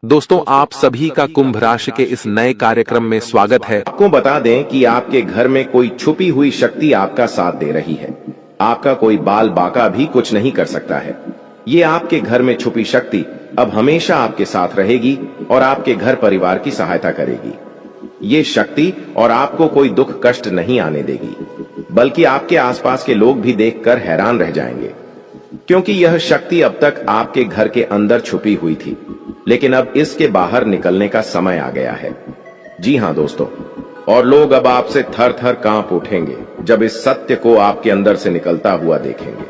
दोस्तों, आप सभी का कुंभ राशि के इस नए कार्यक्रम में स्वागत है। आपको बता दें कि आपके घर में कोई छुपी हुई शक्ति आपका साथ दे रही है। आपका कोई बाल बाका भी कुछ नहीं कर सकता है। ये आपके घर में छुपी शक्ति अब हमेशा आपके साथ रहेगी और आपके घर परिवार की सहायता करेगी। ये शक्ति और आपको कोई दुख कष्ट नहीं आने देगी, बल्कि आपके आसपास के लोग भी देखकर हैरान रह जाएंगे, क्योंकि यह शक्ति अब तक आपके घर के अंदर छुपी हुई थी, लेकिन अब इसके बाहर निकलने का समय आ गया है। जी हां दोस्तों, और लोग अब आपसे थर थर कांप उठेंगे जब इस सत्य को आपके अंदर से निकलता हुआ देखेंगे।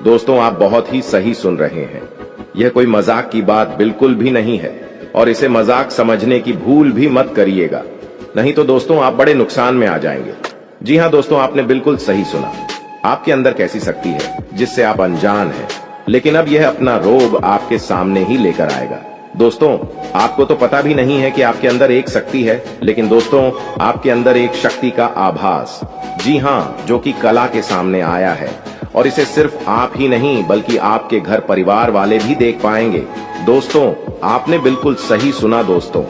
दोस्तों, आप बहुत ही सही सुन रहे हैं। यह कोई मजाक की बात बिल्कुल भी नहीं है, और इसे मजाक समझने की भूल भी मत करिएगा, नहीं तो दोस्तों आप बड़े नुकसान में आ जाएंगे। जी हां दोस्तों, आपने बिल्कुल सही सुना। आपके अंदर कैसी शक्ति है जिससे आप अनजान हैं, लेकिन अब यह अपना रोब आपके सामने ही लेकर आएगा। दोस्तों, आपको तो पता भी नहीं है कि आपके अंदर एक शक्ति है, लेकिन दोस्तों आपके अंदर एक शक्ति का आभास, जी हां, जो कि कला के सामने आया है, और इसे सिर्फ आप ही नहीं बल्कि आपके घर परिवार वाले भी देख पाएंगे। दोस्तों, आपने बिल्कुल सही सुना दोस्तों,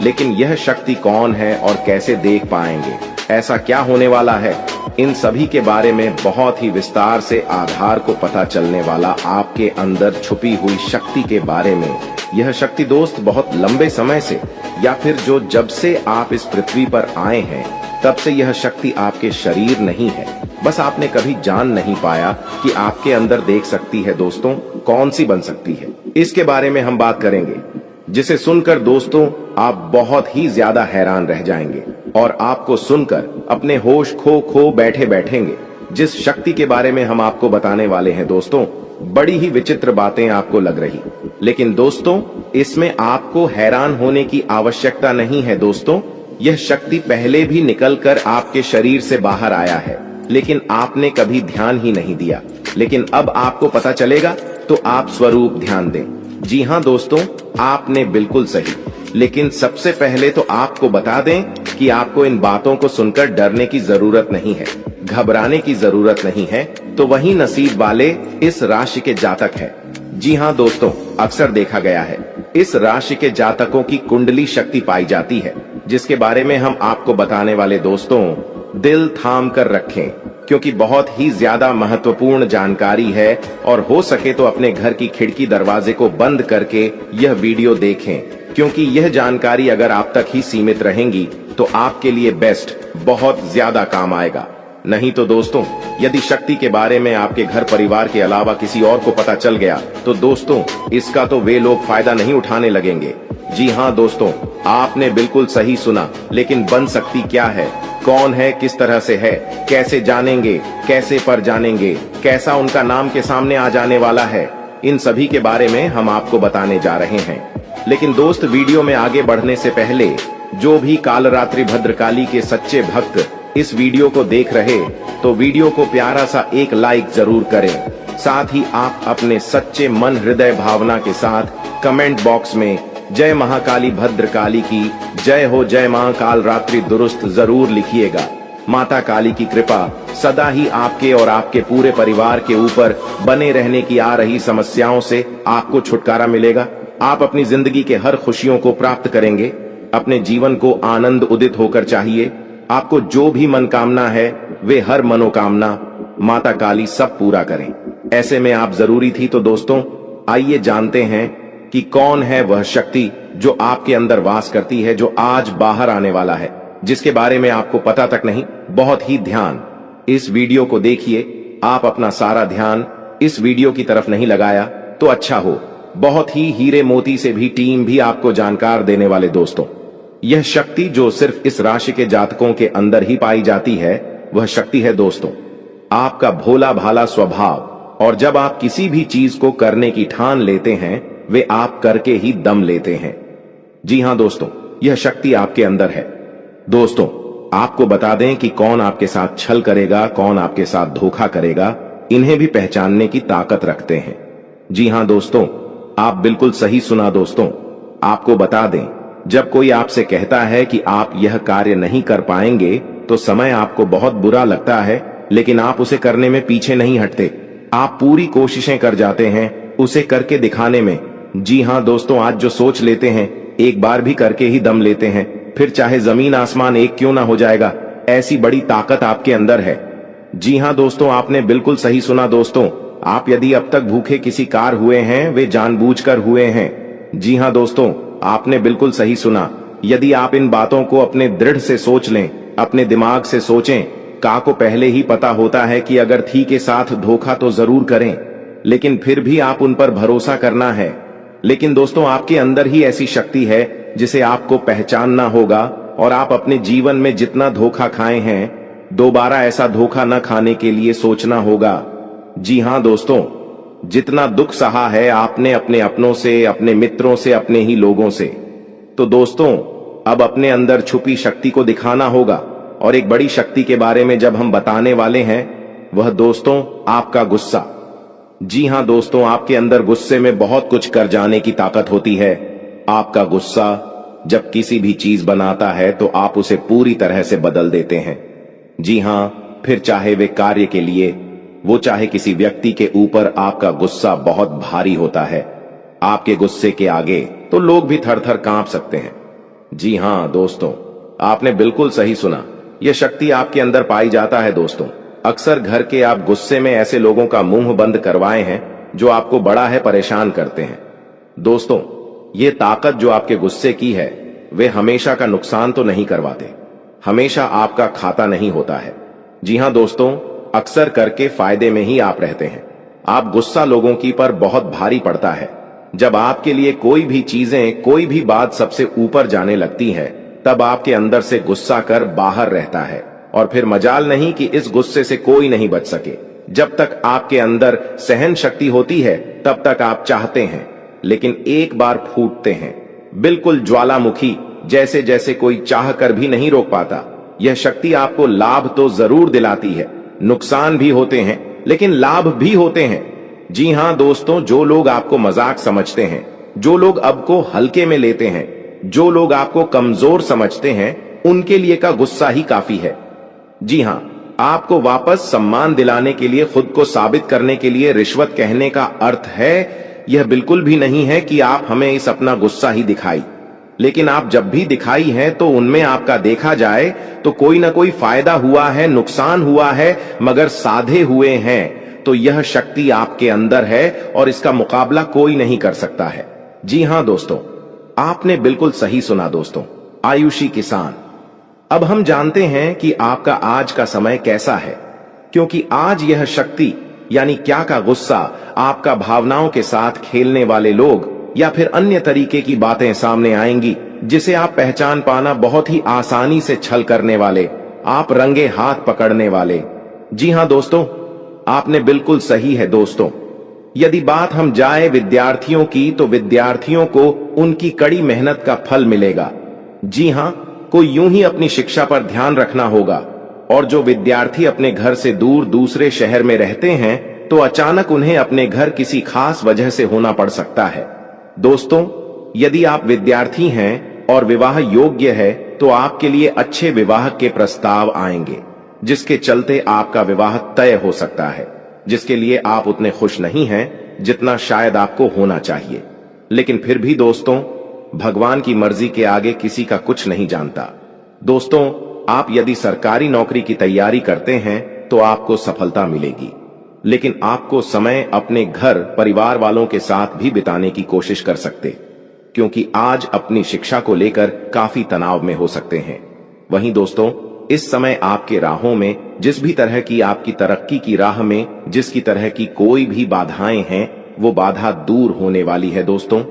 लेकिन यह शक्ति कौन है और कैसे देख पाएंगे, ऐसा क्या होने वाला है, इन सभी के बारे में बहुत ही विस्तार से आधार को पता चलने वाला आपके अंदर छुपी हुई शक्ति के बारे में। यह शक्ति दोस्त बहुत लंबे समय से, या फिर जब से आप इस पृथ्वी पर आए हैं तब से यह शक्ति आपके शरीर नहीं है, बस आपने कभी जान नहीं पाया कि आपके अंदर देख सकती है। दोस्तों, कौन सी बन सकती है, इसके बारे में हम बात करेंगे, जिसे सुनकर दोस्तों आप बहुत ही ज्यादा हैरान रह जाएंगे और आपको सुनकर अपने होश खो बैठे बैठेंगे। जिस शक्ति के बारे में हम आपको बताने वाले हैं दोस्तों, बड़ी ही विचित्र बातें आपको लग रही, लेकिन दोस्तों इसमें आपको हैरान होने की आवश्यकता नहीं है। दोस्तों, यह शक्ति पहले भी निकलकर आपके शरीर से बाहर आया है, लेकिन आपने कभी ध्यान ही नहीं दिया, लेकिन अब आपको पता चलेगा, तो आप स्वरूप ध्यान दें। जी हां दोस्तों, आपने बिल्कुल सही, लेकिन सबसे पहले तो आपको बता दें कि आपको इन बातों को सुनकर डरने की जरूरत नहीं है, घबराने की जरूरत नहीं है, तो वही नसीब वाले इस राशि के जातक हैं। जी हां दोस्तों, अक्सर देखा गया है इस राशि के जातकों की कुंडली शक्ति पाई जाती है, जिसके बारे में हम आपको बताने वाले दोस्तों दिल थाम कर रखें, क्योंकि बहुत ही ज्यादा महत्वपूर्ण जानकारी है, और हो सके तो अपने घर की खिड़की दरवाजे को बंद करके यह वीडियो देखें, क्योंकि यह जानकारी अगर आप तक ही सीमित रहेंगी तो आपके लिए बेस्ट बहुत ज्यादा काम आएगा। नहीं तो दोस्तों, यदि शक्ति के बारे में आपके घर परिवार के अलावा किसी और को पता चल गया तो दोस्तों इसका तो वे लोग फायदा नहीं उठाने लगेंगे। जी हां दोस्तों, आपने बिल्कुल सही सुना, लेकिन बन सकती क्या है, कौन है, किस तरह से है, कैसे जानेंगे, कैसे पर जानेंगे, कैसा उनका नाम के सामने आ जाने वाला है, इन सभी के बारे में हम आपको बताने जा रहे हैं। लेकिन दोस्त, वीडियो में आगे बढ़ने से पहले जो भी कालरात्रि भद्रकाली के सच्चे भक्त इस वीडियो को देख रहे, तो वीडियो को प्यारा सा एक लाइक जरूर करें। साथ ही आप अपने सच्चे मन हृदय भावना के साथ कमेंट बॉक्स में जय महाकाली भद्रकाली की जय हो, जय महाकाल रात्रि दुरुस्त जरूर लिखिएगा। माता काली की कृपा सदा ही आपके और आपके पूरे परिवार के ऊपर बने रहने की आ रही समस्याओं से आपको छुटकारा मिलेगा। आप अपनी जिंदगी के हर खुशियों को प्राप्त करेंगे। अपने जीवन को आनंद उदित होकर चाहिए। आपको जो भी मनोकामना है वे हर मनोकामना माता काली सब पूरा करें। ऐसे में आप जरूरी थी। तो दोस्तों आइए जानते हैं कि कौन है वह शक्ति जो आपके अंदर वास करती है, जो आज बाहर आने वाला है, जिसके बारे में आपको पता तक नहीं। बहुत ही ध्यान इस वीडियो को देखिए। आप अपना सारा ध्यान इस वीडियो की तरफ नहीं लगाया तो अच्छा हो। बहुत ही हीरे मोती से भी टीम भी आपको जानकार देने वाले दोस्तों, यह शक्ति जो सिर्फ इस राशि के जातकों के अंदर ही पाई जाती है, वह शक्ति है दोस्तों आपका भोला भाला स्वभाव। और जब आप किसी भी चीज को करने की ठान लेते हैं, वे आप करके ही दम लेते हैं। जी हां दोस्तों, यह शक्ति आपके अंदर है। दोस्तों आपको बता दें कि कौन आपके साथ छल करेगा, कौन आपके साथ धोखा करेगा, इन्हें भी पहचानने की ताकत रखते हैं। जी हां दोस्तों, आप बिल्कुल सही सुना दोस्तों। आपको बता दें, जब कोई आपसे कहता है कि आप यह कार्य नहीं कर पाएंगे, तो समय आपको बहुत बुरा लगता है, लेकिन आप उसे करने में पीछे नहीं हटते। आप पूरी कोशिशें कर जाते हैं उसे करके दिखाने में। जी हाँ दोस्तों, आज जो सोच लेते हैं एक बार भी करके ही दम लेते हैं, फिर चाहे जमीन आसमान एक क्यों ना हो जाएगा, ऐसी बड़ी ताकत आपके अंदर है। जी हाँ दोस्तों, आपने बिल्कुल सही सुना दोस्तों। आप यदि अब तक भूखे किसी कार हुए हैं, वे जानबूझकर हुए हैं। जी हाँ दोस्तों, आपने बिल्कुल सही सुना। यदि आप इन बातों को अपने दृढ़ से सोच लें, अपने दिमाग से सोचें, का को पहले ही पता होता है कि अगर थी के साथ धोखा तो जरूर करें, लेकिन फिर भी आप उन पर भरोसा करना है। लेकिन दोस्तों, आपके अंदर ही ऐसी शक्ति है जिसे आपको पहचानना होगा, और आप अपने जीवन में जितना धोखा खाए हैं, दोबारा ऐसा धोखा न खाने के लिए सोचना होगा। जी हाँ दोस्तों, जितना दुख सहा है आपने अपने अपनों से, अपने मित्रों से, अपने ही लोगों से, तो दोस्तों अब अपने अंदर छुपी शक्ति को दिखाना होगा। और एक बड़ी शक्ति के बारे में जब हम बताने वाले हैं, वह दोस्तों आपका गुस्सा। जी हां दोस्तों, आपके अंदर गुस्से में बहुत कुछ कर जाने की ताकत होती है। आपका गुस्सा जब किसी भी चीज बनाता है तो आप उसे पूरी तरह से बदल देते हैं। जी हां, फिर चाहे वे कार्य के लिए, वो चाहे किसी व्यक्ति के ऊपर, आपका गुस्सा बहुत भारी होता है। आपके गुस्से के आगे तो लोग भी थर थर कांप सकते हैं। जी हां दोस्तों, आपने बिल्कुल सही सुना। यह शक्ति आपके अंदर पाई जाता है दोस्तों। अक्सर घर के आप गुस्से में ऐसे लोगों का मुंह बंद करवाए हैं जो आपको बड़ा है परेशान करते हैं। दोस्तों, ये ताकत जो आपके गुस्से की है, वे हमेशा का नुकसान तो नहीं करवाते, हमेशा आपका खाता नहीं होता है। जी हां दोस्तों, अक्सर करके फायदे में ही आप रहते हैं। आप गुस्सा लोगों की पर बहुत भारी पड़ता है। जब आपके लिए कोई भी चीजें, कोई भी बात सबसे ऊपर जाने लगती है, तब आपके अंदर से गुस्सा कर बाहर रहता है, और फिर मजाल नहीं कि इस गुस्से से कोई नहीं बच सके। जब तक आपके अंदर सहन शक्ति होती है, तब तक आप चाहते हैं, लेकिन एक बार फूटते हैं, बिल्कुल ज्वालामुखी जैसे, जैसे कोई चाह कर भी नहीं रोक पाता। यह शक्ति आपको लाभ तो जरूर दिलाती है, नुकसान भी होते हैं, लेकिन लाभ भी होते हैं। जी हां दोस्तों, जो लोग आपको मजाक समझते हैं, जो लोग आपको हल्के में लेते हैं, जो लोग आपको कमजोर समझते हैं, उनके लिए का गुस्सा ही काफी है। जी हां, आपको वापस सम्मान दिलाने के लिए, खुद को साबित करने के लिए रिश्वत कहने का अर्थ है, यह बिल्कुल भी नहीं है कि आप हमें इस अपना गुस्सा ही दिखाई। लेकिन आप जब भी दिखाई है तो उनमें आपका देखा जाए तो कोई ना कोई फायदा हुआ है, नुकसान हुआ है, मगर साधे हुए हैं। तो यह शक्ति आपके अंदर है और इसका मुकाबला कोई नहीं कर सकता है। जी हां दोस्तों, आपने बिल्कुल सही सुना दोस्तों। आयुषी किसान, अब हम जानते हैं कि आपका आज का समय कैसा है, क्योंकि आज यह शक्ति यानी क्या का गुस्सा, आपका भावनाओं के साथ खेलने वाले लोग या फिर अन्य तरीके की बातें सामने आएंगी, जिसे आप पहचान पाना बहुत ही आसानी से छल करने वाले, आप रंगे हाथ पकड़ने वाले। जी हां दोस्तों, आपने बिल्कुल सही है दोस्तों। यदि बात हम जाए विद्यार्थियों की, तो विद्यार्थियों को उनकी कड़ी मेहनत का फल मिलेगा। जी हां, को यूं ही अपनी शिक्षा पर ध्यान रखना होगा। और जो विद्यार्थी अपने घर से दूर दूसरे शहर में रहते हैं, तो अचानक उन्हें अपने घर किसी खास वजह से होना पड़ सकता है। दोस्तों, यदि आप विद्यार्थी हैं और विवाह योग्य है, तो आपके लिए अच्छे विवाह के प्रस्ताव आएंगे, जिसके चलते आपका विवाह तय हो सकता है, जिसके लिए आप उतने खुश नहीं हैं जितना शायद आपको होना चाहिए। लेकिन फिर भी दोस्तों, भगवान की मर्जी के आगे किसी का कुछ नहीं जानता। दोस्तों, आप यदि सरकारी नौकरी की तैयारी करते हैं तो आपको सफलता मिलेगी, लेकिन आपको समय अपने घर परिवार वालों के साथ भी बिताने की कोशिश कर सकते, क्योंकि आज अपनी शिक्षा को लेकर काफी तनाव में हो सकते हैं। वहीं दोस्तों, इस समय आपके राहों में, जिस भी तरह की आपकी तरक्की की राह में जिसकी तरह की कोई भी बाधाएं हैं, वो बाधा दूर होने वाली है दोस्तों।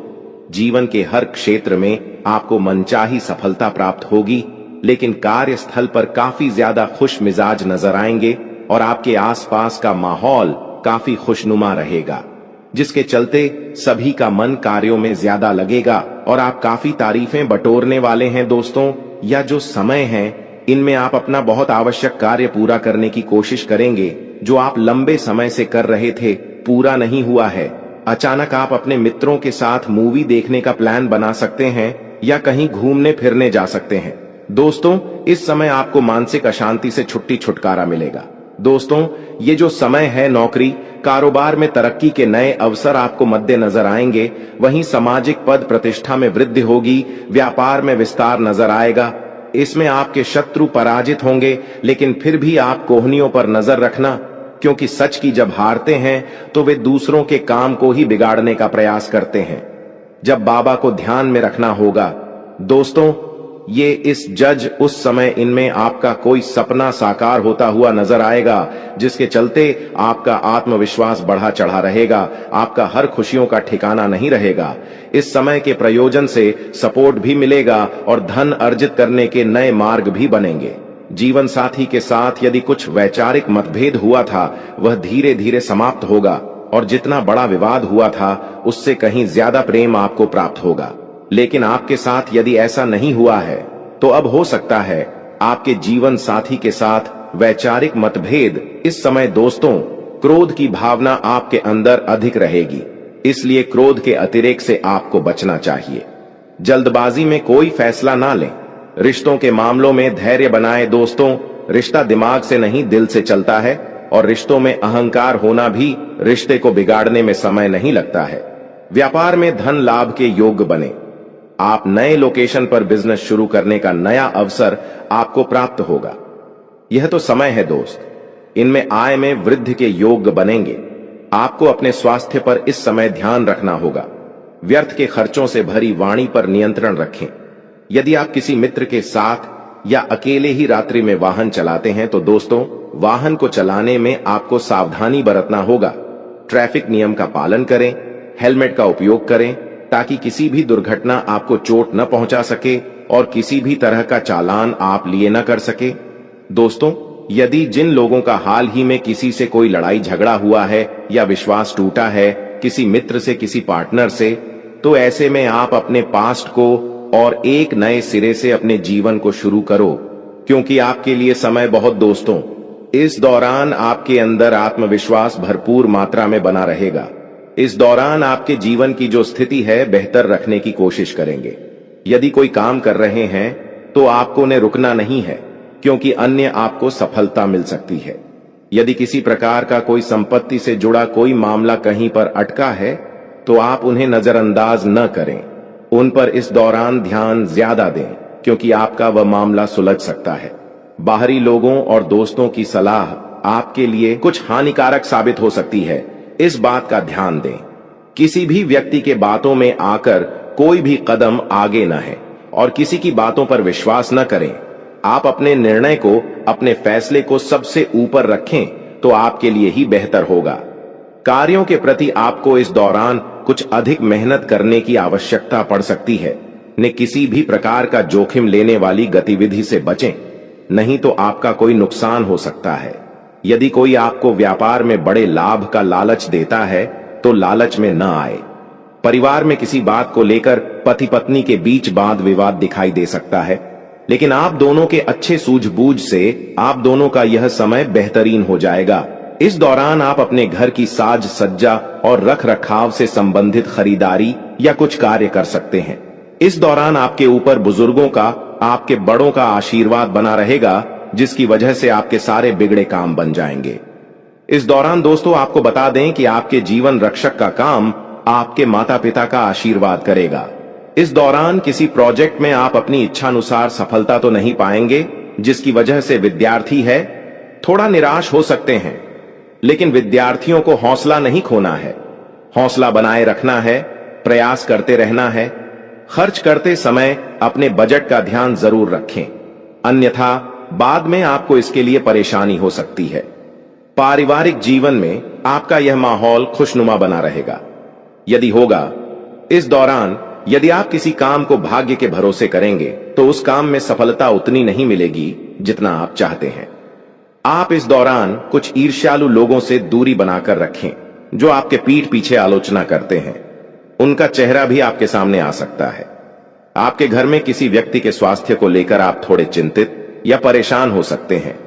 जीवन के हर क्षेत्र में आपको मनचाही सफलता प्राप्त होगी, लेकिन कार्यस्थल पर काफी ज्यादा खुश मिजाज नजर आएंगे और आपके आसपास का माहौल काफी खुशनुमा रहेगा, जिसके चलते सभी का मन कार्यों में ज्यादा लगेगा और आप काफी तारीफें बटोरने वाले हैं दोस्तों। या जो समय है, इनमें आप अपना बहुत आवश्यक कार्य पूरा करने की कोशिश करेंगे, जो आप लंबे समय से कर रहे थे, पूरा नहीं हुआ है। अचानक आप अपने मित्रों के साथ मूवी देखने का प्लान बना सकते हैं या कहीं घूमने फिरने जा सकते हैं। दोस्तों, इस समय आपको मानसिक अशांति से छुट्टी छुटकारा मिलेगा। दोस्तों, ये जो समय है, नौकरी कारोबार में तरक्की के नए अवसर आपको मद्देनजर आएंगे, वहीं सामाजिक पद प्रतिष्ठा में वृद्धि होगी, व्यापार में विस्तार नजर आएगा। इसमें आपके शत्रु पराजित होंगे, लेकिन फिर भी आप कोहनियों पर नजर रखना, क्योंकि सच की जब हारते हैं तो वे दूसरों के काम को ही बिगाड़ने का प्रयास करते हैं। जब बाबा को ध्यान में रखना होगा। दोस्तों, ये इस जज उस समय इनमें आपका कोई सपना साकार होता हुआ नजर आएगा, जिसके चलते आपका आत्मविश्वास बढ़ा चढ़ा रहेगा, आपका हर खुशियों का ठिकाना नहीं रहेगा। इस समय के प्रयोजन से सपोर्ट भी मिलेगा और धन अर्जित करने के नए मार्ग भी बनेंगे। जीवन साथी के साथ यदि कुछ वैचारिक मतभेद हुआ था, वह धीरे धीरे समाप्त होगा और जितना बड़ा विवाद हुआ था, उससे कहीं ज्यादा प्रेम आपको प्राप्त होगा। लेकिन आपके साथ यदि ऐसा नहीं हुआ है, तो अब हो सकता है आपके जीवन साथी के साथ वैचारिक मतभेद। इस समय दोस्तों, क्रोध की भावना आपके अंदर अधिक रहेगी, इसलिए क्रोध के अतिरेक से आपको बचना चाहिए। जल्दबाजी में कोई फैसला ना लें। रिश्तों के मामलों में धैर्य बनाएं। दोस्तों, रिश्ता दिमाग से नहीं, दिल से चलता है, और रिश्तों में अहंकार होना भी रिश्ते को बिगाड़ने में समय नहीं लगता है। व्यापार में धन लाभ के योग्य बने। आप नए लोकेशन पर बिजनेस शुरू करने का नया अवसर आपको प्राप्त होगा। यह तो समय है दोस्त, इनमें आय में वृद्धि के योग्य बनेंगे। आपको अपने स्वास्थ्य पर इस समय ध्यान रखना होगा। व्यर्थ के खर्चों से भरी वाणी पर नियंत्रण रखें। यदि आप किसी मित्र के साथ या अकेले ही रात्रि में वाहन चलाते हैं, तो दोस्तों, वाहन को चलाने में आपको सावधानी बरतना होगा। ट्रैफिक नियम का पालन करें, हेलमेट का उपयोग करें, ताकि किसी भी दुर्घटना आपको चोट न पहुंचा सके और किसी भी तरह का चालान आप लिए न कर सके। दोस्तों, यदि जिन लोगों का हाल ही में किसी से कोई लड़ाई झगड़ा हुआ है या विश्वास टूटा है, किसी मित्र से, किसी पार्टनर से, तो ऐसे में आप अपने पास्ट को और एक नए सिरे से अपने जीवन को शुरू करो, क्योंकि आपके लिए समय बहुत दोस्तों। इस दौरान आपके अंदर आत्मविश्वास भरपूर मात्रा में बना रहेगा। इस दौरान आपके जीवन की जो स्थिति है, बेहतर रखने की कोशिश करेंगे। यदि कोई काम कर रहे हैं, तो आपको उन्हें रुकना नहीं है, क्योंकि अन्य आपको सफलता मिल सकती है। यदि किसी प्रकार का कोई संपत्ति से जुड़ा कोई मामला कहीं पर अटका है, तो आप उन्हें नजरअंदाज न करें। उन पर इस दौरान ध्यान ज्यादा दें, क्योंकि आपका वह मामला सुलझ सकता है। बाहरी लोगों और दोस्तों की सलाह आपके लिए कुछ हानिकारक साबित हो सकती है, इस बात का ध्यान दें। किसी भी व्यक्ति के बातों में आकर कोई भी कदम आगे न है और किसी की बातों पर विश्वास न करें। आप अपने निर्णय को, अपने फैसले को सबसे ऊपर रखें, तो आपके लिए ही बेहतर होगा। कार्यों के प्रति आपको इस दौरान कुछ अधिक मेहनत करने की आवश्यकता पड़ सकती है। ने किसी भी प्रकार का जोखिम लेने वाली गतिविधि से बचें, नहीं तो आपका कोई नुकसान हो सकता है। यदि कोई आपको व्यापार में बड़े लाभ का लालच देता है, तो लालच में न आए। परिवार में किसी बात को लेकर पति पत्नी के बीच वाद विवाद दिखाई दे सकता है, लेकिन आप दोनों के अच्छे सूझबूझ से आप दोनों का यह समय बेहतरीन हो जाएगा। इस दौरान आप अपने घर की साज सज्जा और रख रखाव से संबंधित खरीदारी या कुछ कार्य कर सकते हैं। इस दौरान आपके ऊपर बुजुर्गों का, आपके बड़ों का आशीर्वाद बना रहेगा, जिसकी वजह से आपके सारे बिगड़े काम बन जाएंगे। इस दौरान दोस्तों, आपको बता दें कि आपके जीवन रक्षक का काम आपके माता पिता का आशीर्वाद करेगा। इस दौरान किसी प्रोजेक्ट में आप अपनी इच्छानुसार सफलता तो नहीं पाएंगे, जिसकी वजह से विद्यार्थी है थोड़ा निराश हो सकते हैं, लेकिन विद्यार्थियों को हौसला नहीं खोना है। हौसला बनाए रखना है, प्रयास करते रहना है। खर्च करते समय अपने बजट का ध्यान जरूर रखें, अन्यथा बाद में आपको इसके लिए परेशानी हो सकती है। पारिवारिक जीवन में आपका यह माहौल खुशनुमा बना रहेगा। यदि होगा, इस दौरान यदि आप किसी काम को भाग्य के भरोसे करेंगे, तो उस काम में सफलता उतनी नहीं मिलेगी जितना आप चाहते हैं। आप इस दौरान कुछ ईर्ष्यालु लोगों से दूरी बनाकर रखें, जो आपके पीठ पीछे आलोचना करते हैं। उनका चेहरा भी आपके सामने आ सकता है। आपके घर में किसी व्यक्ति के स्वास्थ्य को लेकर आप थोड़े चिंतित या परेशान हो सकते हैं।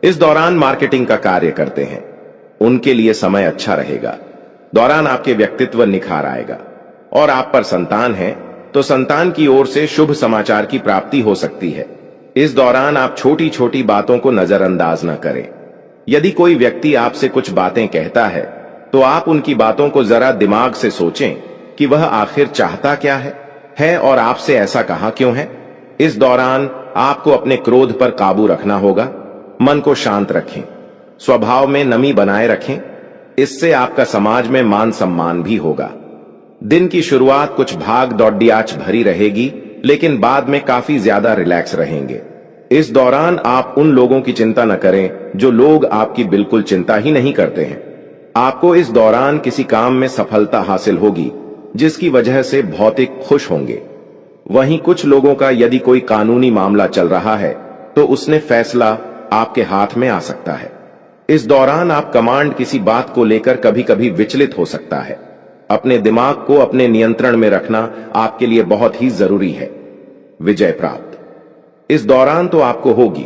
इस दौरान मार्केटिंग का कार्य करते हैं, उनके लिए समय अच्छा रहेगा। दौरान आपके व्यक्तित्व निखार आएगा। और आप पर संतान है, तो संतान की ओर से शुभ समाचार की प्राप्ति हो सकती है। इस दौरान आप छोटी छोटी बातों को नजरअंदाज न करें। यदि कोई व्यक्ति आपसे कुछ बातें कहता है तो आप उनकी बातों को जरा दिमाग से सोचें कि वह आखिर चाहता क्या है और आपसे ऐसा कहा क्यों है। इस दौरान आपको अपने क्रोध पर काबू रखना होगा। मन को शांत रखें, स्वभाव में नमी बनाए रखें। इससे आपका समाज में मान सम्मान भी होगा। दिन की शुरुआत कुछ भाग दौड़ियाच भरी रहेगी, लेकिन बाद में काफी ज्यादा रिलैक्स रहेंगे। इस दौरान आप उन लोगों की चिंता न करें जो लोग आपकी बिल्कुल चिंता ही नहीं करते हैं। आपको इस दौरान किसी काम में सफलता हासिल होगी, जिसकी वजह से भौतिक खुश होंगे। वहीं कुछ लोगों का यदि कोई कानूनी मामला चल रहा है तो उसने फैसला आपके हाथ में आ सकता है। इस दौरान आप कमांड किसी बात को लेकर कभी कभी विचलित हो सकता है। अपने दिमाग को अपने नियंत्रण में रखना आपके लिए बहुत ही जरूरी है। विजय प्राप्त इस दौरान तो आपको होगी,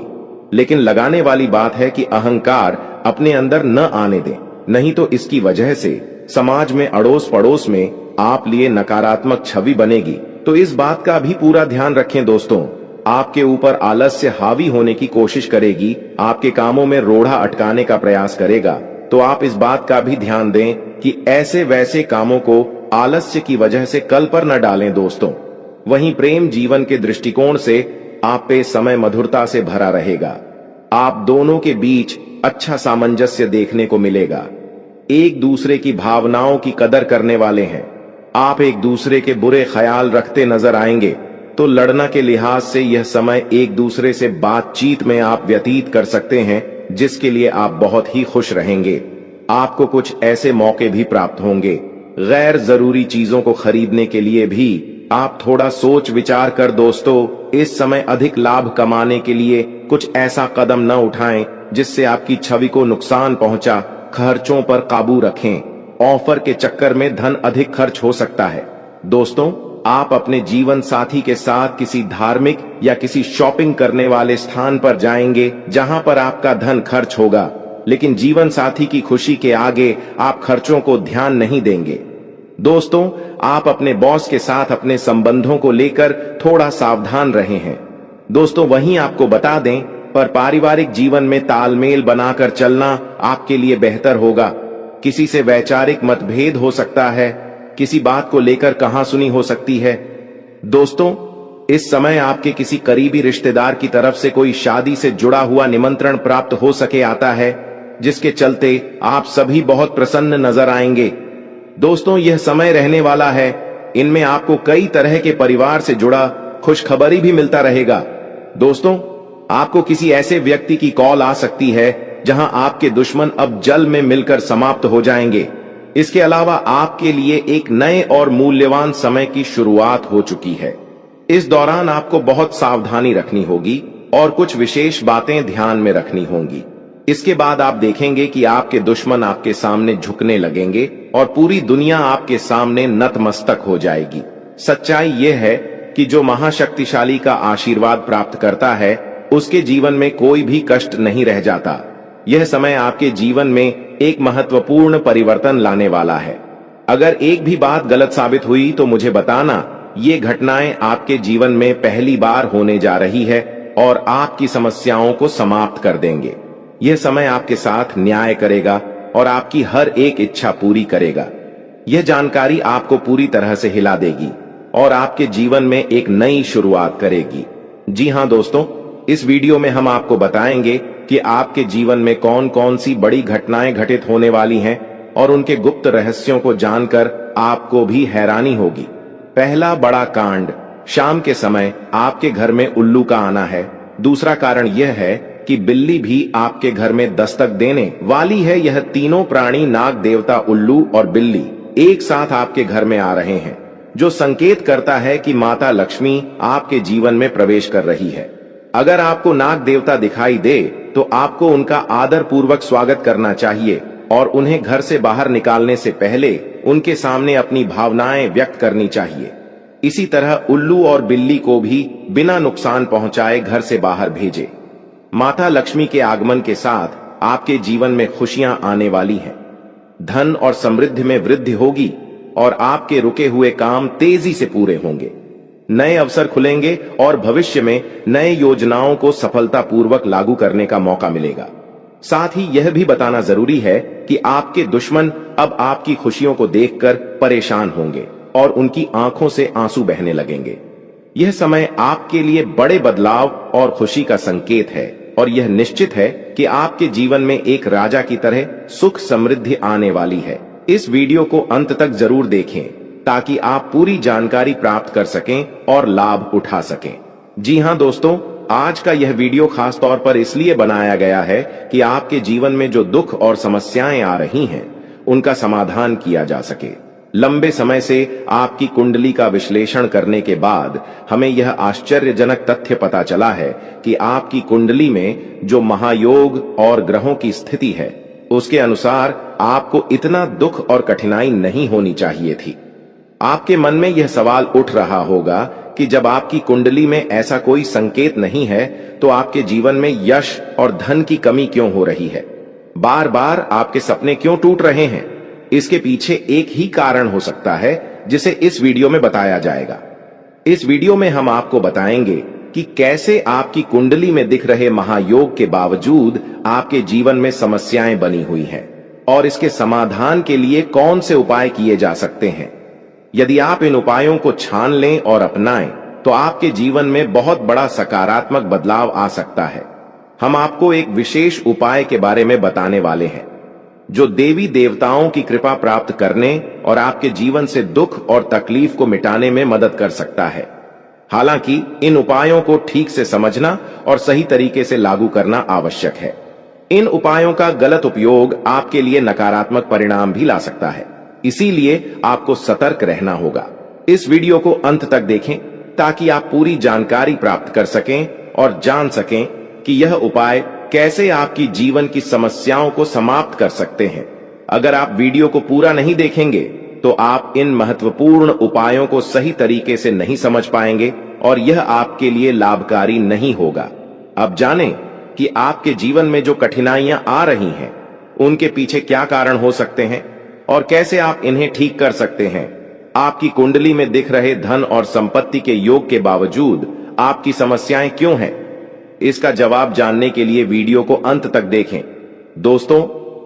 लेकिन लगाने वाली बात है कि अहंकार अपने अंदर न आने दें, नहीं तो इसकी वजह से समाज में अड़ोस पड़ोस में आप लिए नकारात्मक छवि बनेगी। तो इस बात का भी पूरा ध्यान रखें दोस्तों। आपके ऊपर आलस्य हावी होने की कोशिश करेगी, आपके कामों में रोड़ा अटकाने का प्रयास करेगा। तो आप इस बात का भी ध्यान दें कि ऐसे वैसे कामों को आलस्य की वजह से कल पर न डालें दोस्तों। वहीं प्रेम जीवन के दृष्टिकोण से आप पे समय मधुरता से भरा रहेगा। आप दोनों के बीच अच्छा सामंजस्य देखने को मिलेगा। एक दूसरे की भावनाओं की कदर करने वाले हैं। आप एक दूसरे के बुरे ख्याल रखते नजर आएंगे, तो लड़ना के लिहाज से यह समय एक दूसरे से बातचीत में आप व्यतीत कर सकते हैं, जिसके लिए आप बहुत ही खुश रहेंगे। आपको कुछ ऐसे मौके भी प्राप्त होंगे। गैर जरूरी चीजों को खरीदने के लिए भी आप थोड़ा सोच विचार कर दोस्तों इस समय अधिक लाभ कमाने के लिए कुछ ऐसा कदम न उठाएं जिससे आपकी छवि को नुकसान पहुंचा। खर्चों पर काबू रखें। ऑफर के चक्कर में धन अधिक खर्च हो सकता है। दोस्तों, आप अपने जीवन साथी के साथ किसी धार्मिक या किसी शॉपिंग करने वाले स्थान पर जाएंगे जहां पर आपका धन खर्च होगा, लेकिन जीवन साथी की खुशी के आगे आप खर्चों को ध्यान नहीं देंगे। दोस्तों, आप अपने बॉस के साथ अपने संबंधों को लेकर थोड़ा सावधान रहे हैं। दोस्तों, वहीं आपको बता दें, पर पारिवारिक जीवन में तालमेल बनाकर चलना आपके लिए बेहतर होगा। किसी से वैचारिक मतभेद हो सकता है, किसी बात को लेकर कहासुनी हो सकती है। दोस्तों, इस समय आपके किसी करीबी रिश्तेदार की तरफ से कोई शादी से जुड़ा हुआ निमंत्रण प्राप्त हो सके आता है, जिसके चलते आप सभी बहुत प्रसन्न नजर आएंगे। दोस्तों, यह समय रहने वाला है। इनमें आपको कई तरह के परिवार से जुड़ा खुशखबरी भी मिलता रहेगा। दोस्तों, आपको किसी ऐसे व्यक्ति की कॉल आ सकती है जहां आपके दुश्मन अब जल में मिलकर समाप्त हो जाएंगे। इसके अलावा आपके लिए एक नए और मूल्यवान समय की शुरुआत हो चुकी है। इस दौरान आपको बहुत सावधानी रखनी होगी और कुछ विशेष बातें ध्यान में रखनी होंगी। इसके बाद आप देखेंगे कि आपके दुश्मन आपके सामने झुकने लगेंगे और पूरी दुनिया आपके सामने नतमस्तक हो जाएगी। सच्चाई यह है कि जो महाशक्तिशाली का आशीर्वाद प्राप्त करता है, उसके जीवन में कोई भी कष्ट नहीं रह जाता। यह समय आपके जीवन में एक महत्वपूर्ण परिवर्तन लाने वाला है। अगर एक भी बात गलत साबित हुई तो मुझे बताना। ये घटनाएं आपके जीवन में पहली बार होने जा रही है और आपकी समस्याओं को समाप्त कर देंगे। यह समय आपके साथ न्याय करेगा और आपकी हर एक इच्छा पूरी करेगा। यह जानकारी आपको पूरी तरह से हिला देगी और आपके जीवन में एक नई शुरुआत करेगी। जी हां दोस्तों, इस वीडियो में हम आपको बताएंगे कि आपके जीवन में कौन कौन सी बड़ी घटनाएं घटित होने वाली हैं और उनके गुप्त रहस्यों को जानकर आपको भी हैरानी होगी। पहला बड़ा कांड, शाम के समय आपके घर में उल्लू का आना है। दूसरा कारण यह है कि बिल्ली भी आपके घर में दस्तक देने वाली है। यह तीनों प्राणी, नाग देवता, उल्लू और बिल्ली, एक साथ आपके घर में आ रहे हैं, जो संकेत करता है कि माता लक्ष्मी आपके जीवन में प्रवेश कर रही है। अगर आपको नाग देवता दिखाई दे तो आपको उनका आदर पूर्वक स्वागत करना चाहिए और उन्हें घर से बाहर निकालने से पहले उनके सामने अपनी भावनाएं व्यक्त करनी चाहिए। इसी तरह उल्लू और बिल्ली को भी बिना नुकसान पहुंचाए घर से बाहर भेजे। माता लक्ष्मी के आगमन के साथ आपके जीवन में खुशियां आने वाली हैं। धन और समृद्धि में वृद्धि होगी और आपके रुके हुए काम तेजी से पूरे होंगे। नए अवसर खुलेंगे और भविष्य में नए योजनाओं को सफलतापूर्वक लागू करने का मौका मिलेगा। साथ ही यह भी बताना जरूरी है कि आपके दुश्मन अब आपकी खुशियों को देखकर परेशान होंगे और उनकी आंखों से आंसू बहने लगेंगे। यह समय आपके लिए बड़े बदलाव और खुशी का संकेत है और यह निश्चित है कि आपके जीवन में एक राजा की तरह सुख समृद्धि आने वाली है। इस वीडियो को अंत तक जरूर देखें ताकि आप पूरी जानकारी प्राप्त कर सकें और लाभ उठा सकें। जी हां दोस्तों, आज का यह वीडियो खास तौर पर इसलिए बनाया गया है कि आपके जीवन में जो दुख और समस्याएं आ रही हैं, उनका समाधान किया जा सके। लंबे समय से आपकी कुंडली का विश्लेषण करने के बाद हमें यह आश्चर्यजनक तथ्य पता चला है कि आपकी कुंडली में जो महायोग और ग्रहों की स्थिति है, उसके अनुसार आपको इतना दुख और कठिनाई नहीं होनी चाहिए थी। आपके मन में यह सवाल उठ रहा होगा कि जब आपकी कुंडली में ऐसा कोई संकेत नहीं है तो आपके जीवन में यश और धन की कमी क्यों हो रही है, बार बार आपके सपने क्यों टूट रहे हैं। इसके पीछे एक ही कारण हो सकता है जिसे इस वीडियो में बताया जाएगा। इस वीडियो में हम आपको बताएंगे कि कैसे आपकी कुंडली में दिख रहे महायोग के बावजूद आपके जीवन में समस्याएं बनी हुई हैं और इसके समाधान के लिए कौन से उपाय किए जा सकते हैं। यदि आप इन उपायों को छान लें और अपनाएं तो आपके जीवन में बहुत बड़ा सकारात्मक बदलाव आ सकता है। हम आपको एक विशेष उपाय के बारे में बताने वाले हैं जो देवी देवताओं की कृपा प्राप्त करने और आपके जीवन से दुख और तकलीफ को मिटाने में मदद कर सकता है। हालांकि इन उपायों को ठीक से समझना और सही तरीके से लागू करना आवश्यक है। इन उपायों का गलत उपयोग आपके लिए नकारात्मक परिणाम भी ला सकता है, इसीलिए आपको सतर्क रहना होगा। इस वीडियो को अंत तक देखें ताकि आप पूरी जानकारी प्राप्त कर सकें और जान सकें कि यह उपाय कैसे आपकी जीवन की समस्याओं को समाप्त कर सकते हैं। अगर आप वीडियो को पूरा नहीं देखेंगे तो आप इन महत्वपूर्ण उपायों को सही तरीके से नहीं समझ पाएंगे और यह आपके लिए लाभकारी नहीं होगा। अब जानें कि आपके जीवन में जो कठिनाइयां आ रही हैं, उनके पीछे क्या कारण हो सकते हैं और कैसे आप इन्हें ठीक कर सकते हैं। आपकी कुंडली में दिख रहे धन और संपत्ति के योग के बावजूद आपकी समस्याएं क्यों हैं, इसका जवाब जानने के लिए वीडियो को अंत तक देखें। दोस्तों,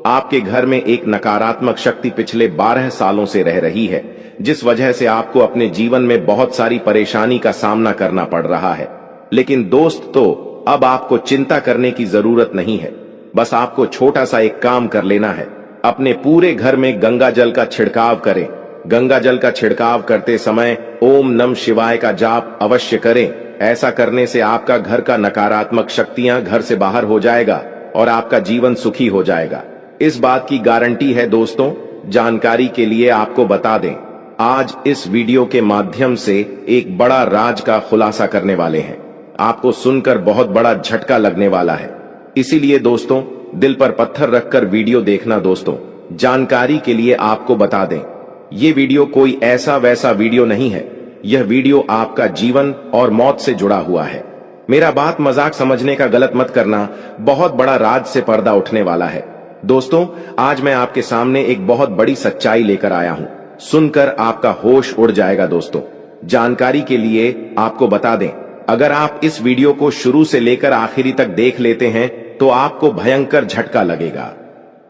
आपके घर में एक नकारात्मक शक्ति पिछले 12 सालों से रह रही है, जिस वजह से आपको अपने जीवन में बहुत सारी परेशानी का सामना करना पड़ रहा है। लेकिन दोस्त, तो अब आपको चिंता करने की जरूरत नहीं है। बस आपको छोटा सा एक काम कर लेना है। अपने पूरे घर में गंगा जल का छिड़काव करें। गंगा जल का छिड़काव करते समय ओम नम शिवाय का जाप अवश्य करें। ऐसा करने से आपका घर का नकारात्मक शक्तियां घर से बाहर हो जाएगा और आपका जीवन सुखी हो जाएगा। इस बात की गारंटी है दोस्तों। जानकारी के लिए आपको बता दें, आज इस वीडियो के माध्यम से एक बड़ा राज का खुलासा करने वाले हैं। आपको सुनकर बहुत बड़ा झटका लगने वाला है, इसीलिए दोस्तों दिल पर पत्थर रखकर वीडियो देखना। दोस्तों, जानकारी के लिए आपको बता दें, ये वीडियो कोई ऐसा वैसा वीडियो नहीं है। यह वीडियो आपका जीवन और मौत से जुड़ा हुआ है। मेरा बात मजाक समझने का गलत मत करना। बहुत बड़ा राज से पर्दा उठने वाला है। दोस्तों, आज मैं आपके सामने एक बहुत बड़ी सच्चाई लेकर आया हूं। सुनकर आपका होश उड़ जाएगा। दोस्तों, जानकारी के लिए आपको बता दें, अगर आप इस वीडियो को शुरू से लेकर आखिरी तक देख लेते हैं तो आपको भयंकर झटका लगेगा।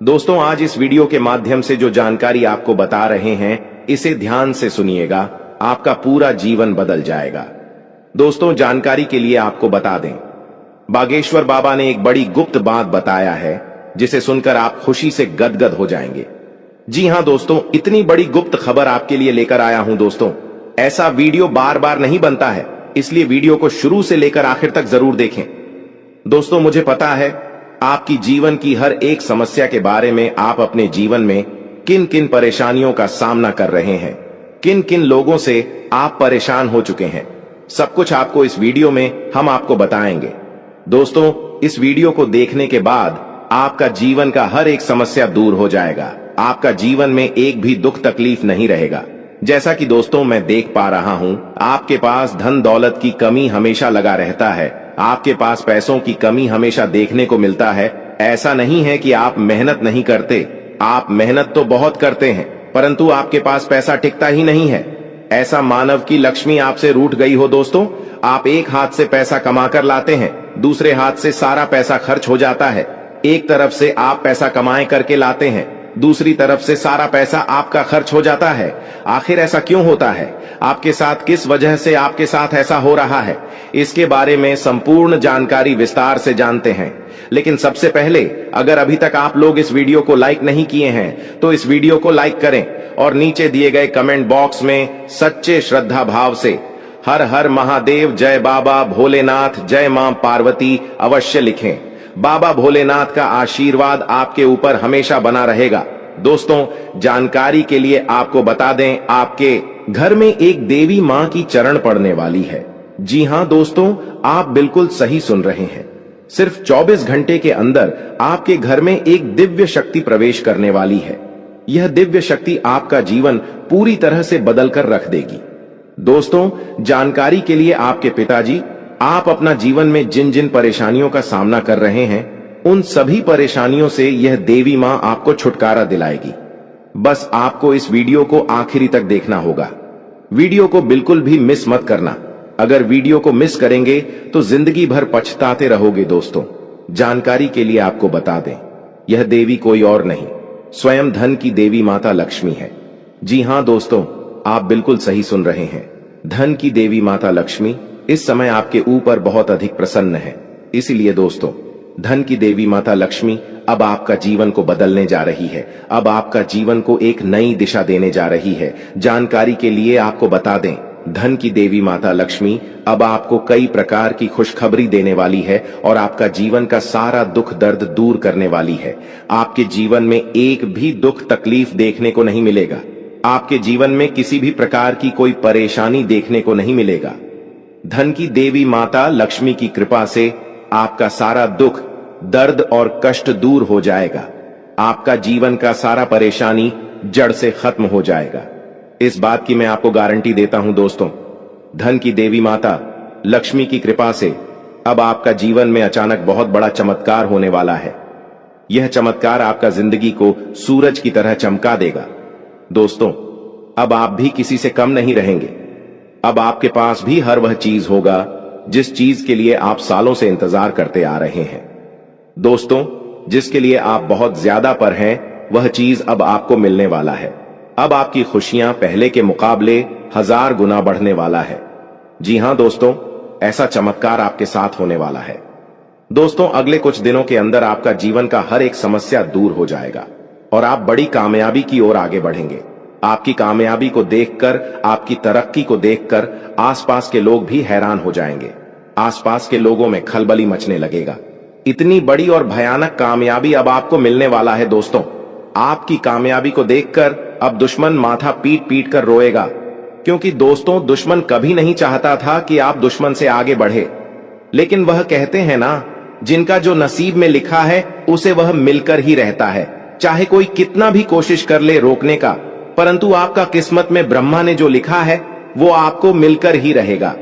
दोस्तों, आज इस वीडियो के माध्यम से जो जानकारी आपको बता रहे हैं, इसे ध्यान से सुनिएगा। आपका पूरा जीवन बदल जाएगा। दोस्तों, जानकारी के लिए आपको बता दें, बागेश्वर बाबा ने एक बड़ी गुप्त बात बताया है जिसे सुनकर आप खुशी से गदगद हो जाएंगे। जी हां दोस्तों, इतनी बड़ी गुप्त खबर आपके लिए लेकर आया हूं। दोस्तों, ऐसा वीडियो बार बार नहीं बनता है, इसलिए वीडियो को शुरू से लेकर आखिर तक जरूर देखें। दोस्तों, मुझे पता है आपकी जीवन की हर एक समस्या के बारे में, आप अपने जीवन में किन किन परेशानियों का सामना कर रहे हैं, किन किन लोगों से आप परेशान हो चुके हैं। सब कुछ आपको इस वीडियो में हम आपको बताएंगे। दोस्तों, इस वीडियो को देखने के बाद आपका जीवन का हर एक समस्या दूर हो जाएगा। आपका जीवन में एक भी दुख तकलीफ नहीं रहेगा। जैसा कि दोस्तों मैं देख पा रहा हूं, आपके पास धन दौलत की कमी हमेशा लगा रहता है। आपके पास पैसों की कमी हमेशा देखने को मिलता है। ऐसा नहीं है कि आप मेहनत नहीं करते, आप मेहनत तो बहुत करते हैं, परंतु आपके पास पैसा टिकता ही नहीं है। ऐसा मानव की लक्ष्मी आपसे रूठ गई हो। दोस्तों, आप एक हाथ से पैसा कमाकर लाते हैं, दूसरे हाथ से सारा पैसा खर्च हो जाता है। एक तरफ से आप पैसा कमाए करके लाते हैं, दूसरी तरफ से सारा पैसा आपका खर्च हो जाता है। आखिर ऐसा क्यों होता है? आपके साथ किस वजह से आपके साथ ऐसा हो रहा है? इसके बारे में संपूर्ण जानकारी विस्तार से जानते हैं। लेकिन सबसे पहले, अगर अभी तक आप लोग इस वीडियो को लाइक नहीं किए हैं तो इस वीडियो को लाइक करें और नीचे दिए गए कमेंट बॉक्स में सच्चे श्रद्धा भाव से हर हर महादेव, जय बाबा भोलेनाथ, जय मां पार्वती अवश्य लिखें। बाबा भोलेनाथ का आशीर्वाद आपके ऊपर हमेशा बना रहेगा। दोस्तों, जानकारी के लिए आपको बता दें, आपके घर में एक देवी मां की चरण पड़ने वाली है। जी हां दोस्तों, आप बिल्कुल सही सुन रहे हैं। सिर्फ 24 घंटे के अंदर आपके घर में एक दिव्य शक्ति प्रवेश करने वाली है। यह दिव्य शक्ति आपका जीवन पूरी तरह से बदल कर रख देगी। दोस्तों, जानकारी के लिए आपके पिताजी, आप अपना जीवन में जिन जिन परेशानियों का सामना कर रहे हैं, उन सभी परेशानियों से यह देवी मां आपको छुटकारा दिलाएगी। बस आपको इस वीडियो को आखिरी तक देखना होगा। वीडियो को बिल्कुल भी मिस मत करना। अगर वीडियो को मिस करेंगे तो जिंदगी भर पछताते रहोगे। दोस्तों, जानकारी के लिए आपको बता दें, यह देवी कोई और नहीं, स्वयं धन की देवी माता लक्ष्मी है। जी हां दोस्तों, आप बिल्कुल सही सुन रहे हैं। धन की देवी माता लक्ष्मी इस समय आपके ऊपर बहुत अधिक प्रसन्न है। इसलिए दोस्तों, धन की देवी माता लक्ष्मी अब आपका जीवन को बदलने जा रही है। अब आपका जीवन को एक नई दिशा देने जा रही है। जानकारी के लिए आपको बता दें, धन की देवी माता लक्ष्मी अब आपको कई प्रकार की खुशखबरी देने वाली है और आपका जीवन का सारा दुख दर्द दूर करने वाली है। आपके जीवन में एक भी दुख तकलीफ देखने को नहीं मिलेगा। आपके जीवन में किसी भी प्रकार की कोई परेशानी देखने को नहीं मिलेगा। धन की देवी माता लक्ष्मी की कृपा से आपका सारा दुख, दर्द और कष्ट दूर हो जाएगा। आपका जीवन का सारा परेशानी जड़ से खत्म हो जाएगा। इस बात की मैं आपको गारंटी देता हूं दोस्तों। धन की देवी माता लक्ष्मी की कृपा से अब आपका जीवन में अचानक बहुत बड़ा चमत्कार होने वाला है। यह चमत्कार आपका जिंदगी को सूरज की तरह चमका देगा। दोस्तों, अब आप भी किसी से कम नहीं रहेंगे। अब आपके पास भी हर वह चीज होगा जिस चीज के लिए आप सालों से इंतजार करते आ रहे हैं। दोस्तों, जिसके लिए आप बहुत ज्यादा पर हैं, वह चीज अब आपको मिलने वाला है। अब आपकी खुशियां पहले के मुकाबले 1000 गुना बढ़ने वाला है। जी हां दोस्तों, ऐसा चमत्कार आपके साथ होने वाला है। दोस्तों, अगले कुछ दिनों के अंदर आपका जीवन का हर एक समस्या दूर हो जाएगा और आप बड़ी कामयाबी की ओर आगे बढ़ेंगे। आपकी कामयाबी को देखकर, आपकी तरक्की को देखकर आसपास के लोग भी हैरान हो जाएंगे। आसपास के लोगों में खलबली मचने लगेगा। इतनी बड़ी और भयानक कामयाबी अब आपको मिलने वाला है। दोस्तों, आपकी कामयाबी को देखकर अब दुश्मन माथा पीट पीट कर रोएगा, क्योंकि दोस्तों, दुश्मन कभी नहीं चाहता था कि आप दुश्मन से आगे बढ़े। लेकिन वह कहते हैं ना, जिनका जो नसीब में लिखा है उसे वह मिलकर ही रहता है। चाहे कोई कितना भी कोशिश कर ले रोकने का, परंतु आपका किस्मत में ब्रह्मा ने जो लिखा है वो आपको मिलकर ही रहेगा।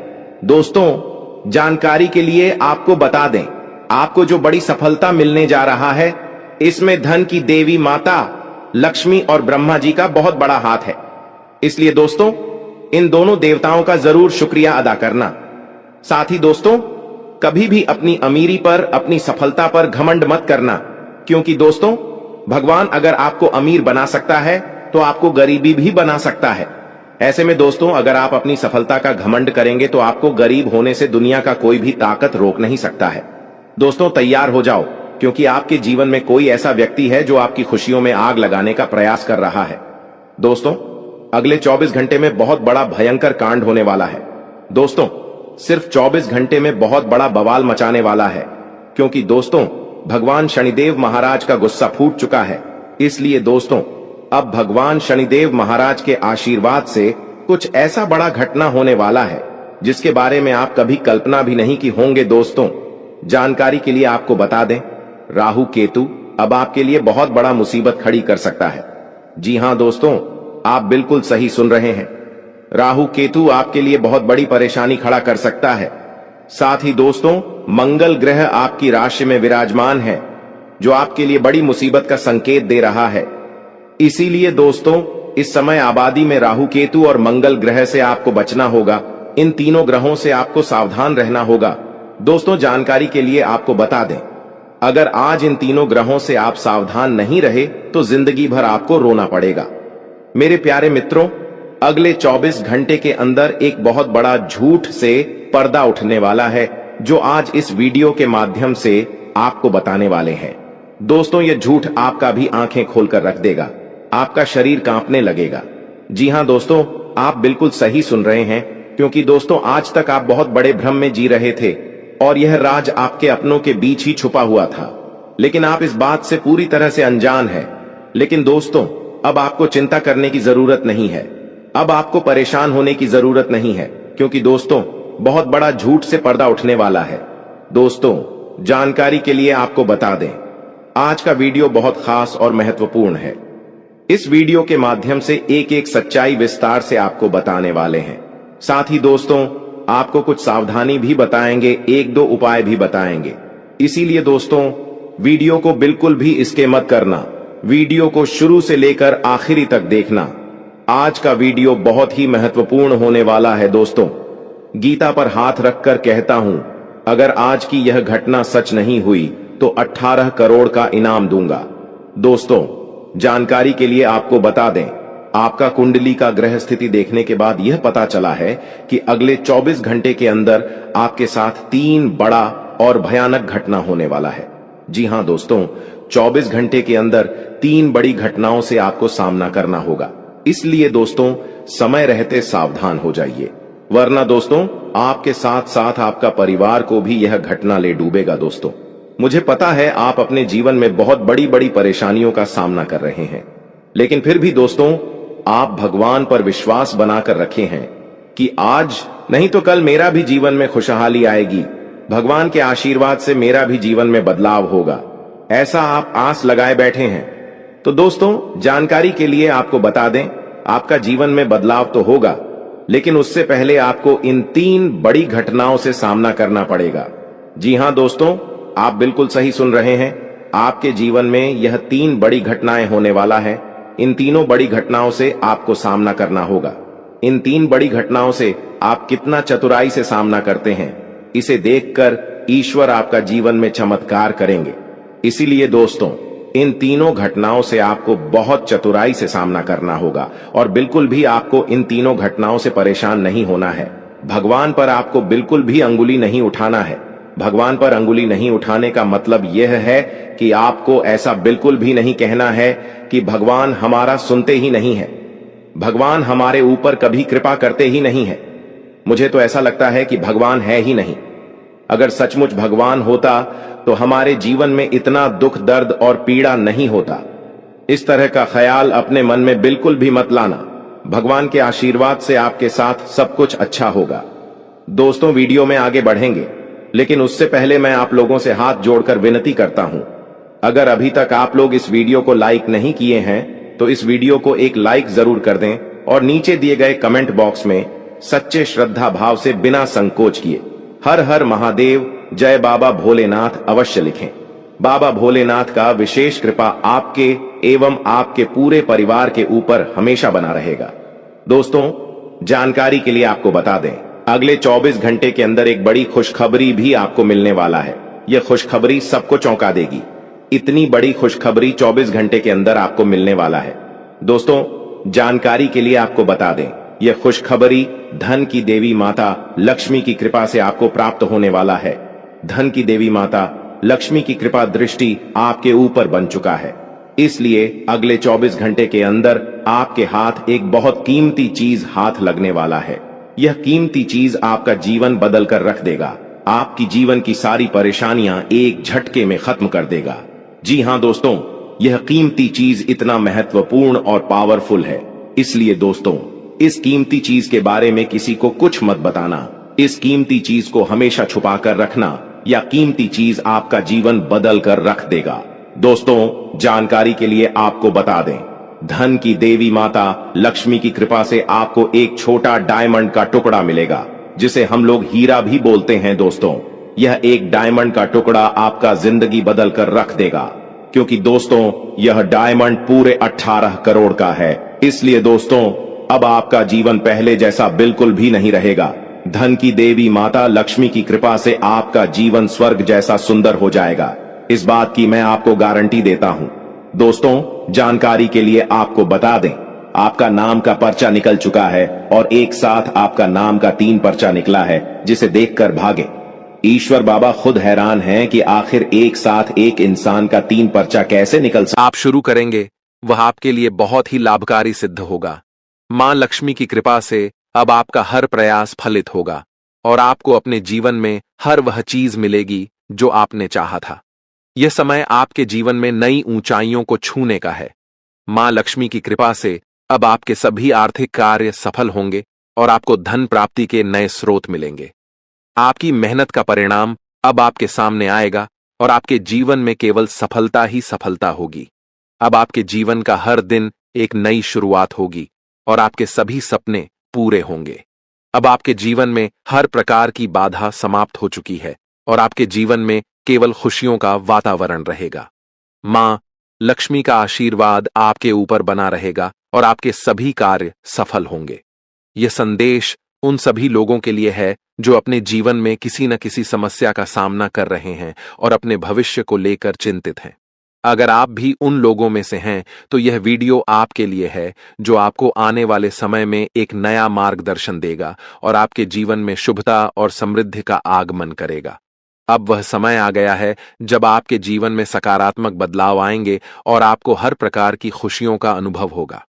दोस्तों, जानकारी के लिए आपको बता दें, आपको जो बड़ी सफलता मिलने जा रहा है, इसमें धन की देवी माता लक्ष्मी और ब्रह्मा जी का बहुत बड़ा हाथ है। इसलिए दोस्तों, इन दोनों देवताओं का जरूर शुक्रिया अदा करना। साथ ही दोस्तों, कभी भी अपनी अमीरी पर, अपनी सफलता पर घमंड मत करना, क्योंकि दोस्तों, भगवान अगर आपको अमीर बना सकता है तो आपको गरीबी भी बना सकता है। ऐसे में दोस्तों, अगर आप अपनी सफलता का घमंड करेंगे तो आपको गरीब होने से दुनिया का कोई भी ताकत रोक नहीं सकता है। दोस्तों, तैयार हो जाओ, क्योंकि आपके जीवन में कोई ऐसा व्यक्ति है जो आपकी खुशियों में आग लगाने का प्रयास कर रहा है। दोस्तों, अगले 24 घंटे में बहुत बड़ा भयंकर कांड होने वाला है। दोस्तों, सिर्फ 24 घंटे में बहुत बड़ा बवाल मचाने वाला है, क्योंकि दोस्तों, भगवान शनिदेव महाराज का गुस्सा फूट चुका है। इसलिए दोस्तों, अब भगवान शनिदेव महाराज के आशीर्वाद से कुछ ऐसा बड़ा घटना होने वाला है जिसके बारे में आप कभी कल्पना भी नहीं की होंगे। दोस्तों, जानकारी के लिए आपको बता दें, राहु केतु अब आपके लिए बहुत बड़ा मुसीबत खड़ी कर सकता है। जी हां दोस्तों, आप बिल्कुल सही सुन रहे हैं। राहु केतु आपके लिए बहुत बड़ी परेशानी खड़ा कर सकता है। साथ ही दोस्तों, मंगल ग्रह आपकी राशि में विराजमान है, जो आपके लिए बड़ी मुसीबत का संकेत दे रहा है। इसीलिए दोस्तों, इस समय आबादी में राहु केतु और मंगल ग्रह से आपको बचना होगा। इन तीनों ग्रहों से आपको सावधान रहना होगा। दोस्तों, जानकारी के लिए आपको बता दें, अगर आज इन तीनों ग्रहों से आप सावधान नहीं रहे तो जिंदगी भर आपको रोना पड़ेगा। मेरे प्यारे मित्रों, अगले 24 घंटे के अंदर एक बहुत बड़ा झूठ से पर्दा उठने वाला है, जो आज इस वीडियो के माध्यम से आपको बताने वाले हैं। दोस्तों, यह झूठ आपका भी आंखें खोलकर रख देगा, आपका शरीर कांपने लगेगा। जी हां दोस्तों, आप बिल्कुल सही सुन रहे हैं, क्योंकि दोस्तों आज तक आप बहुत बड़े भ्रम में जी रहे थे और यह राज आपके अपनों के बीच ही छुपा हुआ था, लेकिन आप इस बात से पूरी तरह से अनजान हैं। लेकिन दोस्तों, अब आपको चिंता करने की जरूरत नहीं है, अब आपको परेशान होने की जरूरत नहीं है, क्योंकि दोस्तों बहुत बड़ा झूठ से पर्दा उठने वाला है। दोस्तों, जानकारी के लिए आपको बता दें, आज का वीडियो बहुत खास और महत्वपूर्ण है। इस वीडियो के माध्यम से एक एक सच्चाई विस्तार से आपको बताने वाले हैं। साथ ही दोस्तों, आपको कुछ सावधानी भी बताएंगे, एक दो उपाय भी बताएंगे। इसीलिए दोस्तों, वीडियो को बिल्कुल भी स्किप मत करना, वीडियो को शुरू से लेकर आखिरी तक देखना। आज का वीडियो बहुत ही महत्वपूर्ण होने वाला है। दोस्तों, गीता पर हाथ रखकर कहता हूं, अगर आज की यह घटना सच नहीं हुई तो 18 करोड़ का इनाम दूंगा। दोस्तों, जानकारी के लिए आपको बता दें, आपका कुंडली का ग्रह स्थिति देखने के बाद यह पता चला है कि अगले 24 घंटे के अंदर आपके साथ 3 बड़ा और भयानक घटना होने वाला है। जी हां दोस्तों, 24 घंटे के अंदर 3 बड़ी घटनाओं से आपको सामना करना होगा। इसलिए दोस्तों, समय रहते सावधान हो जाइए, वरना दोस्तों आपके साथ साथ आपका परिवार को भी यह घटना ले डूबेगा। दोस्तों, मुझे पता है आप अपने जीवन में बहुत बड़ी बड़ी परेशानियों का सामना कर रहे हैं, लेकिन फिर भी दोस्तों आप भगवान पर विश्वास बनाकर रखे हैं कि आज नहीं तो कल मेरा भी जीवन में खुशहाली आएगी, भगवान के आशीर्वाद से मेरा भी जीवन में बदलाव होगा, ऐसा आप आस लगाए बैठे हैं। तो दोस्तों, जानकारी के लिए आपको बता दें, आपका जीवन में बदलाव तो होगा, लेकिन उससे पहले आपको इन 3 बड़ी घटनाओं से सामना करना पड़ेगा। जी हां दोस्तों, आप बिल्कुल सही सुन रहे हैं, आपके जीवन में यह 3 बड़ी घटनाएं होने वाला है। इन तीनों बड़ी घटनाओं से आपको सामना करना होगा। इन 3 बड़ी घटनाओं से आप कितना चतुराई से सामना करते हैं, इसे देखकर ईश्वर आपका जीवन में चमत्कार करेंगे। इसीलिए दोस्तों, इन तीनों घटनाओं से आपको बहुत चतुराई से सामना करना होगा और बिल्कुल भी आपको इन तीनों घटनाओं से परेशान नहीं होना है। भगवान पर आपको बिल्कुल भी अंगुली नहीं उठाना है। भगवान पर अंगुली नहीं उठाने का मतलब यह है कि आपको ऐसा बिल्कुल भी नहीं कहना है कि भगवान हमारा सुनते ही नहीं है, भगवान हमारे ऊपर कभी कृपा करते ही नहीं है, मुझे तो ऐसा लगता है कि भगवान है ही नहीं। अगर सचमुच भगवान होता तो हमारे जीवन में इतना दुख, दर्द और पीड़ा नहीं होता। इस तरह का ख्याल अपने मन में बिल्कुल भी मत लाना। भगवान के आशीर्वाद से आपके साथ सब कुछ अच्छा होगा। दोस्तों, वीडियो में आगे बढ़ेंगे, लेकिन उससे पहले मैं आप लोगों से हाथ जोड़कर विनती करता हूं, अगर अभी तक आप लोग इस वीडियो को लाइक नहीं किए हैं तो इस वीडियो को एक लाइक जरूर कर दें और नीचे दिए गए कमेंट बॉक्स में सच्चे श्रद्धा भाव से बिना संकोच किए हर हर महादेव, जय बाबा भोलेनाथ अवश्य लिखें। बाबा भोलेनाथ का विशेष कृपा आपके एवं आपके पूरे परिवार के ऊपर हमेशा बना रहेगा। दोस्तों, जानकारी के लिए आपको बता दें, अगले 24 घंटे के अंदर एक बड़ी खुशखबरी भी आपको मिलने वाला है। यह खुशखबरी सबको चौंका देगी। इतनी बड़ी खुशखबरी 24 घंटे के अंदर आपको मिलने वाला है। दोस्तों, जानकारी के लिए आपको बता दें, यह खुशखबरी धन की देवी माता लक्ष्मी की कृपा से आपको प्राप्त होने वाला है। धन की देवी माता लक्ष्मी की कृपा दृष्टि आपके ऊपर बन चुका है, इसलिए अगले 24 घंटे के अंदर आपके हाथ एक बहुत कीमती चीज हाथ लगने वाला है। यह कीमती चीज आपका जीवन बदल कर रख देगा, आपकी जीवन की सारी परेशानियां एक झटके में खत्म कर देगा। जी हां दोस्तों, यह कीमती चीज इतना महत्वपूर्ण और पावरफुल है, इसलिए दोस्तों इस कीमती चीज के बारे में किसी को कुछ मत बताना। इस कीमती चीज को हमेशा छुपा कर रखना, या कीमती चीज आपका जीवन बदल कर रख देगा। दोस्तों, जानकारी के लिए आपको बता दें, धन की देवी माता लक्ष्मी की कृपा से आपको एक छोटा डायमंड का टुकड़ा मिलेगा, जिसे हम लोग हीरा भी बोलते हैं। दोस्तों, यह एक डायमंड का टुकड़ा आपका जिंदगी बदल कर रख देगा, क्योंकि दोस्तों यह डायमंड पूरे 18 करोड़ का है। इसलिए दोस्तों, अब आपका जीवन पहले जैसा बिल्कुल भी नहीं रहेगा। धन की देवी माता लक्ष्मी की कृपा से आपका जीवन स्वर्ग जैसा सुंदर हो जाएगा। इस बात की मैं आपको गारंटी देता हूं। दोस्तों, जानकारी के लिए आपको बता दें, आपका नाम का पर्चा निकल चुका है और एक साथ आपका नाम का 3 पर्चा निकला है, जिसे देखकर भागे। ईश्वर बाबा खुद हैरान हैं कि आखिर एक साथ एक इंसान का 3 पर्चा कैसे निकल सकता। आप शुरू करेंगे वह आपके लिए बहुत ही लाभकारी सिद्ध होगा। मां लक्ष्मी की कृपा से अब आपका हर प्रयास फलित होगा और आपको अपने जीवन में हर वह चीज मिलेगी जो आपने चाहा था। यह समय आपके जीवन में नई ऊंचाइयों को छूने का है। मां लक्ष्मी की कृपा से अब आपके सभी आर्थिक कार्य सफल होंगे और आपको धन प्राप्ति के नए स्रोत मिलेंगे। आपकी मेहनत का परिणाम अब आपके सामने आएगा और आपके जीवन में केवल सफलता ही सफलता होगी। अब आपके जीवन का हर दिन एक नई शुरुआत होगी और आपके सभी सपने पूरे होंगे। अब आपके जीवन में हर प्रकार की बाधा समाप्त हो चुकी है और आपके जीवन में केवल खुशियों का वातावरण रहेगा। मां लक्ष्मी का आशीर्वाद आपके ऊपर बना रहेगा और आपके सभी कार्य सफल होंगे। यह संदेश उन सभी लोगों के लिए है जो अपने जीवन में किसी न किसी समस्या का सामना कर रहे हैं और अपने भविष्य को लेकर चिंतित हैं। अगर आप भी उन लोगों में से हैं तो यह वीडियो आपके लिए है, जो आपको आने वाले समय में एक नया मार्गदर्शन देगा और आपके जीवन में शुभता और समृद्धि का आगमन करेगा। अब वह समय आ गया है जब आपके जीवन में सकारात्मक बदलाव आएंगे और आपको हर प्रकार की खुशियों का अनुभव होगा।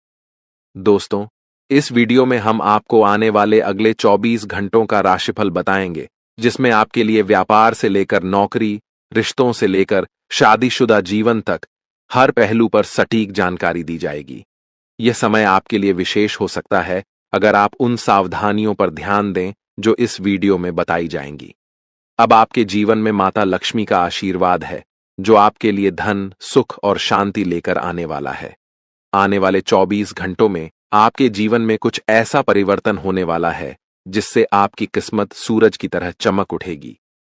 दोस्तों, इस वीडियो में हम आपको आने वाले अगले 24 घंटों का राशिफल बताएंगे, जिसमें आपके लिए व्यापार से लेकर नौकरी, रिश्तों से लेकर शादीशुदा जीवन तक हर पहलू पर सटीक जानकारी दी जाएगी। यह समय आपके लिए विशेष हो सकता है अगर आप उन सावधानियों पर ध्यान दें जो इस वीडियो में बताई जाएंगी। अब आपके जीवन में माता लक्ष्मी का आशीर्वाद है, जो आपके लिए धन, सुख और शांति लेकर आने वाला है। आने वाले 24 घंटों में आपके जीवन में कुछ ऐसा परिवर्तन होने वाला है जिससे आपकी किस्मत सूरज की तरह चमक उठेगी।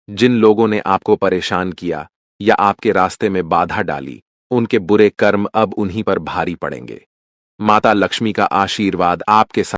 जिन लोगों ने आपको परेशान किया या आपके रास्ते में बाधा डाली, उनके बुरे कर्म अब उन्हीं पर भारी पड़ेंगे। माता लक्ष्मी का आशीर्वाद आपके साथ